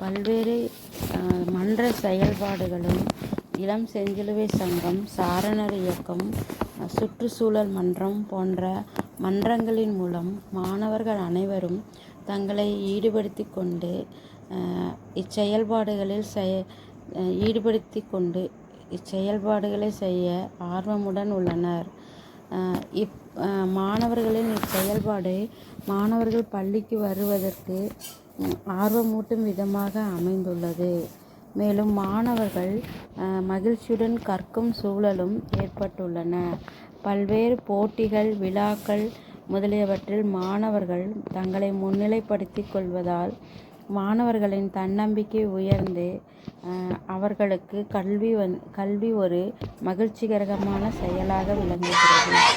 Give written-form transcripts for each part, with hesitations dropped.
பல்வேறு மன்ற செயல்பாடுகளும் இளம் செஞ்சிலுவை சங்கம், சாரணர் இயக்கம், சுற்றுச்சூழல் மன்றம் போன்ற மன்றங்களின் மூலம் மாணவர்கள் அனைவரும் தங்களை இச்செயல்பாடுகளை செய்ய ஆர்வமுடன் உள்ளனர். மாணவர்களின் இச்செயல்பாடு மாணவர்கள் பள்ளிக்கு வருவதற்கு ஆர்வமூட்டும் விதமாக அமைந்துள்ளது. மேலும் மாணவர்கள் மகிழ்ச்சியுடன் கற்கும் சூழலும் ஏற்பட்டுள்ளன. பல்வேறு போட்டிகள், விழாக்கள் முதலியவற்றில் மாணவர்கள் தங்களை முன்னிலைப்படுத்திக் கொள்வதால் மாணவர்களின் தன்னம்பிக்கை உயர்ந்து அவர்களுக்கு கல்வி ஒரு மகிழ்ச்சிகரமான செயலாக விளங்குகிறது.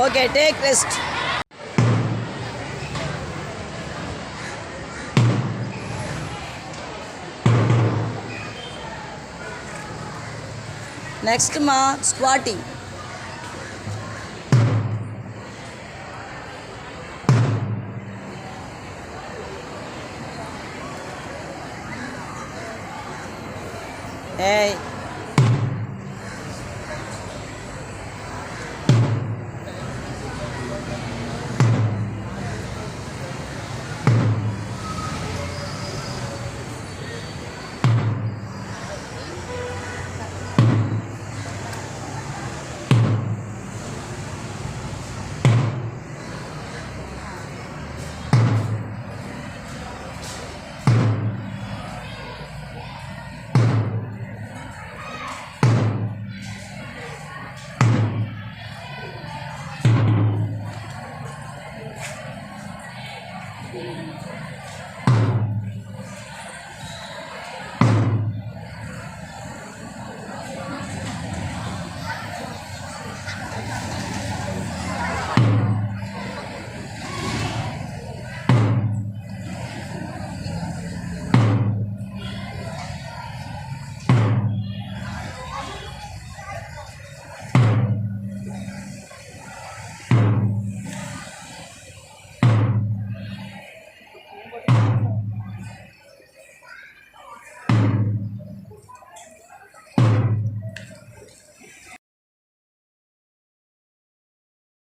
Okay, take rest. Next squatting. Hey.